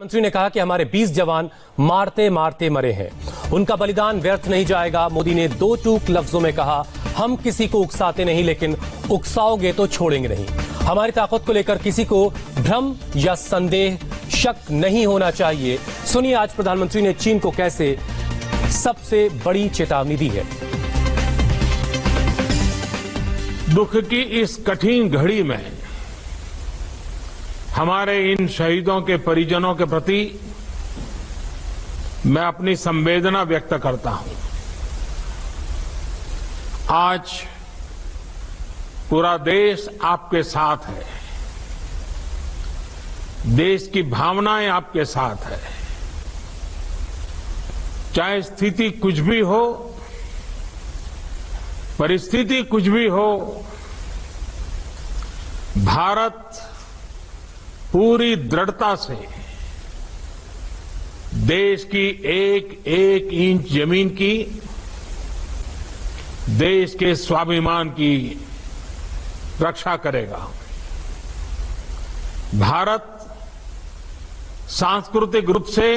मंत्री ने कहा कि हमारे 20 जवान मारते मारते मरे हैं, उनका बलिदान व्यर्थ नहीं जाएगा। मोदी ने दो टूक लफ्जों में कहा, हम किसी को उकसाते नहीं, लेकिन उकसाओगे तो छोड़ेंगे नहीं। हमारी ताकत को लेकर किसी को भ्रम या संदेह, शक नहीं होना चाहिए। सुनिए आज प्रधानमंत्री ने चीन को कैसे सबसे बड़ी चेतावनी दी है। दुख की इस कठिन घड़ी में हमारे इन शहीदों के परिजनों के प्रति मैं अपनी संवेदना व्यक्त करता हूं। आज पूरा देश आपके साथ है, देश की भावनाएं आपके साथ है। चाहे स्थिति कुछ भी हो, परिस्थिति कुछ भी हो, भारत पूरी दृढ़ता से देश की एक एक इंच जमीन की, देश के स्वाभिमान की रक्षा करेगा। भारत सांस्कृतिक रूप से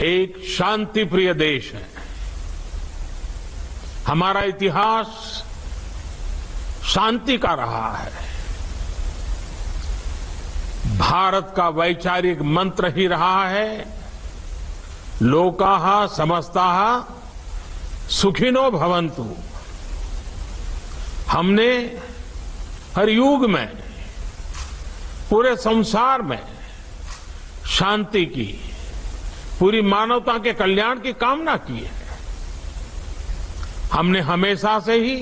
एक शांति प्रिय देश है। हमारा इतिहास शांति का रहा है। भारत का वैचारिक मंत्र ही रहा है, लोकाः समस्ताः सुखिनो भवन्तु। हमने हर युग में, पूरे संसार में शांति की, पूरी मानवता के कल्याण की कामना की है। हमने हमेशा से ही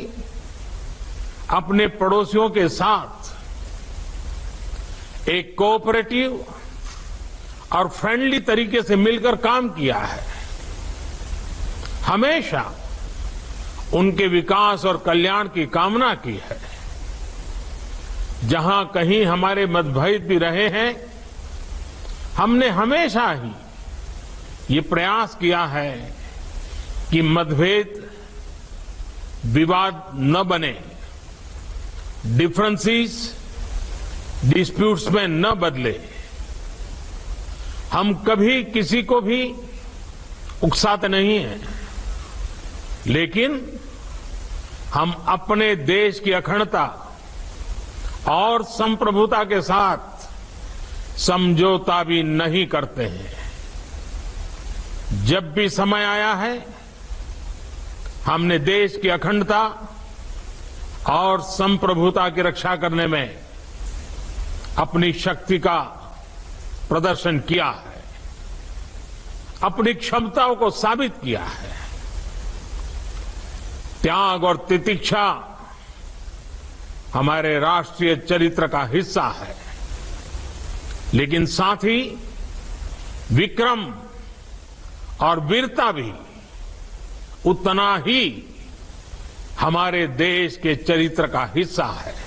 अपने पड़ोसियों के साथ एक कोऑपरेटिव और फ्रेंडली तरीके से मिलकर काम किया है। हमेशा उनके विकास और कल्याण की कामना की है। जहां कहीं हमारे मतभेद भी रहे हैं, हमने हमेशा ही ये प्रयास किया है कि मतभेद विवाद न बने, डिफरेंसेस डिस्प्यूट्स में न बदले। हम कभी किसी को भी उकसाते नहीं हैं, लेकिन हम अपने देश की अखंडता और संप्रभुता के साथ समझौता भी नहीं करते हैं। जब भी समय आया है, हमने देश की अखंडता और संप्रभुता की रक्षा करने में अपनी शक्ति का प्रदर्शन किया है, अपनी क्षमताओं को साबित किया है। त्याग और तितिक्षा हमारे राष्ट्रीय चरित्र का हिस्सा है, लेकिन साथ ही विक्रम और वीरता भी उतना ही हमारे देश के चरित्र का हिस्सा है।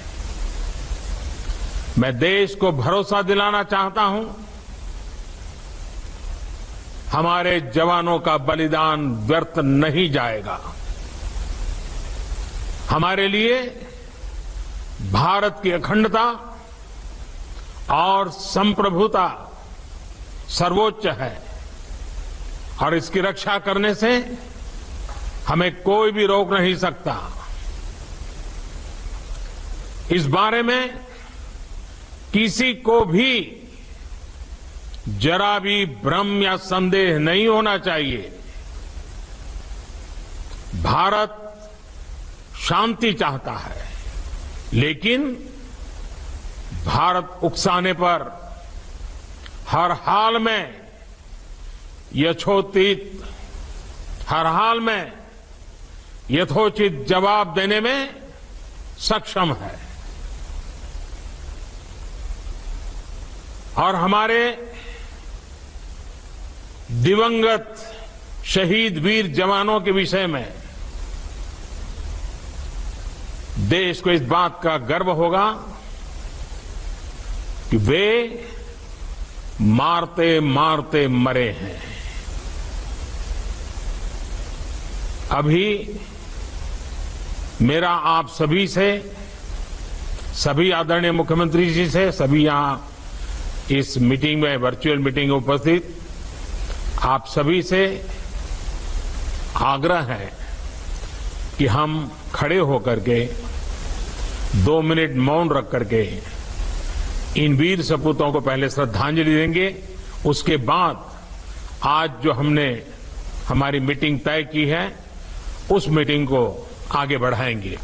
मैं देश को भरोसा दिलाना चाहता हूं, हमारे जवानों का बलिदान व्यर्थ नहीं जाएगा। हमारे लिए भारत की अखंडता और संप्रभुता सर्वोच्च है, और इसकी रक्षा करने से हमें कोई भी रोक नहीं सकता। इस बारे में किसी को भी जरा भी भ्रम या संदेह नहीं होना चाहिए। भारत शांति चाहता है, लेकिन भारत उकसाने पर हर हाल में यथोचित, हर हाल में यथोचित जवाब देने में सक्षम है। और हमारे दिवंगत शहीद वीर जवानों के विषय में देश को इस बात का गर्व होगा कि वे मारते मारते मरे हैं। अभी मेरा आप सभी से, सभी आदरणीय मुख्यमंत्री जी से, सभी यहां इस मीटिंग में, वर्चुअल मीटिंग में उपस्थित आप सभी से आग्रह है कि हम खड़े होकर के 2 मिनट मौन रख करके इन वीर सपूतों को पहले श्रद्धांजलि देंगे। उसके बाद आज जो हमने हमारी मीटिंग तय की है उस मीटिंग को आगे बढ़ाएंगे।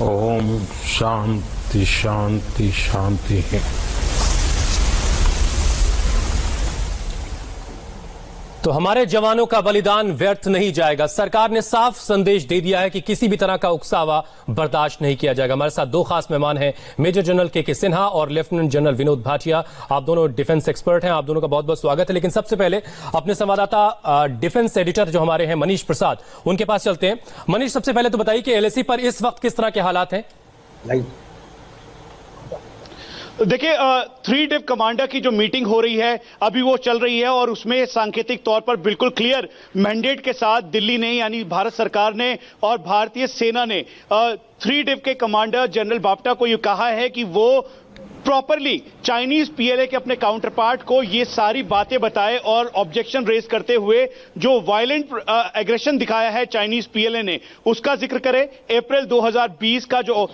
ओम शांति शांति शांति है। तो हमारे जवानों का बलिदान व्यर्थ नहीं जाएगा। सरकार ने साफ संदेश दे दिया है कि किसी भी तरह का उकसावा बर्दाश्त नहीं किया जाएगा। हमारे साथ 2 खास मेहमान हैं, मेजर जनरल के सिन्हा और लेफ्टिनेंट जनरल विनोद भाटिया। आप दोनों डिफेंस एक्सपर्ट हैं, आप दोनों का बहुत बहुत स्वागत है। लेकिन सबसे पहले अपने संवाददाता डिफेंस एडिटर जो हमारे हैं मनीष प्रसाद, उनके पास चलते हैं। मनीष, सबसे पहले तो बताइए कि एलएसी पर इस वक्त किस तरह के हालात हैं? देखिए, 3 डिव कमांडर की जो मीटिंग हो रही है अभी वो चल रही है और उसमें सांकेतिक तौर पर बिल्कुल क्लियर मैंडेट के साथ दिल्ली ने, यानी भारत सरकार ने और भारतीय सेना ने 3 डिव के कमांडर जनरल बापटा को ये कहा है कि वो प्रॉपरली चाइनीज पीएलए के अपने काउंटर पार्ट को ये सारी बातें बताए और ऑब्जेक्शन रेज करते हुए जो वायलेंट एग्रेशन दिखाया है चाइनीज पीएलए ने उसका जिक्र करे। अप्रैल 2020 का जो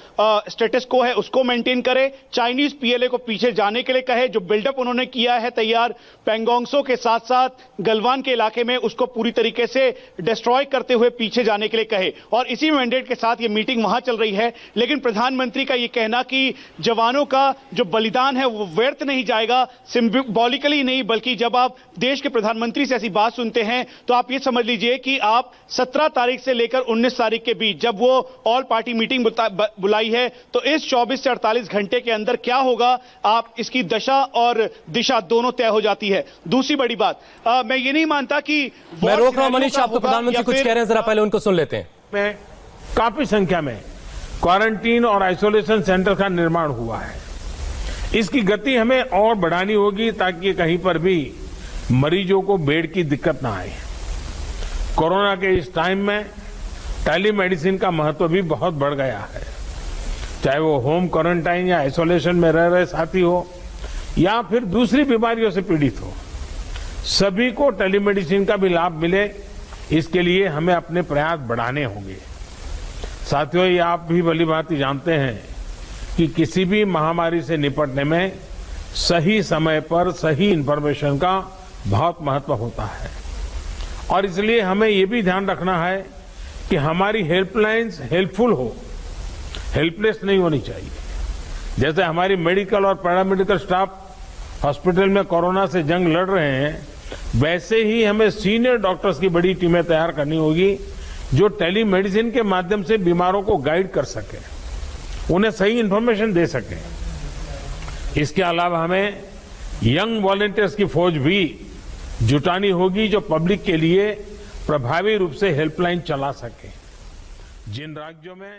स्टेटस को है उसको मेंटेन करे, चाइनीज पीएलए को पीछे जाने के लिए कहे। जो बिल्डअप उन्होंने किया है तैयार पैंगोंगसो के साथ साथ गलवान के इलाके में, उसको पूरी तरीके से डिस्ट्रॉय करते हुए पीछे जाने के लिए कहे। और इसी मैंडेट के साथ ये मीटिंग वहां चल रही है। लेकिन प्रधानमंत्री का ये कहना कि जवानों का जो बलिदान है वो व्यर्थ नहीं जाएगा, सिंबॉलिकली नहीं, बल्कि जब आप देश के प्रधानमंत्री से ऐसी बात सुनते हैं तो आप ये समझ लीजिए कि आप 17 तारीख से लेकर 19 तारीख के बीच जब वो ऑल पार्टी मीटिंग बुलाई है तो इस 24 से 48 घंटे के अंदर क्या होगा, आप इसकी दशा और दिशा दोनों तय हो जाती है। दूसरी बड़ी बात, मैं ये नहीं मानता कि मैं रोक रहा हूं मनीष, आपको प्रधानमंत्री कुछ कह रहे हैं, जरा पहले उनको सुन लेते हैं। में काफी संख्या में क्वारंटीन और आइसोलेशन सेंटर का निर्माण हुआ है। इसकी गति हमें और बढ़ानी होगी ताकि कहीं पर भी मरीजों को बेड की दिक्कत ना आए। कोरोना के इस टाइम में टेलीमेडिसिन का महत्व भी बहुत बढ़ गया है। चाहे वो होम क्वारंटाइन या आइसोलेशन में रह रहे साथी हो या फिर दूसरी बीमारियों से पीड़ित हो, सभी को टेलीमेडिसिन का भी लाभ मिले, इसके लिए हमें अपने प्रयास बढ़ाने होंगे। साथियों, ये आप भी भली भांति जानते हैं कि किसी भी महामारी से निपटने में सही समय पर सही इंफॉर्मेशन का बहुत महत्व होता है और इसलिए हमें ये भी ध्यान रखना है कि हमारी हेल्पलाइंस हेल्पफुल हो, हेल्पलेस नहीं होनी चाहिए। जैसे हमारी मेडिकल और पैरामेडिकल स्टाफ हॉस्पिटल में कोरोना से जंग लड़ रहे हैं, वैसे ही हमें सीनियर डॉक्टर्स की बड़ी टीमें तैयार करनी होगी जो टेलीमेडिसिन के माध्यम से बीमारों को गाइड कर सके, उन्हें सही इंफॉर्मेशन दे सके। इसके अलावा हमें यंग वॉलंटियर्स की फौज भी जुटानी होगी जो पब्लिक के लिए प्रभावी रूप से हेल्पलाइन चला सके। जिन राज्यों में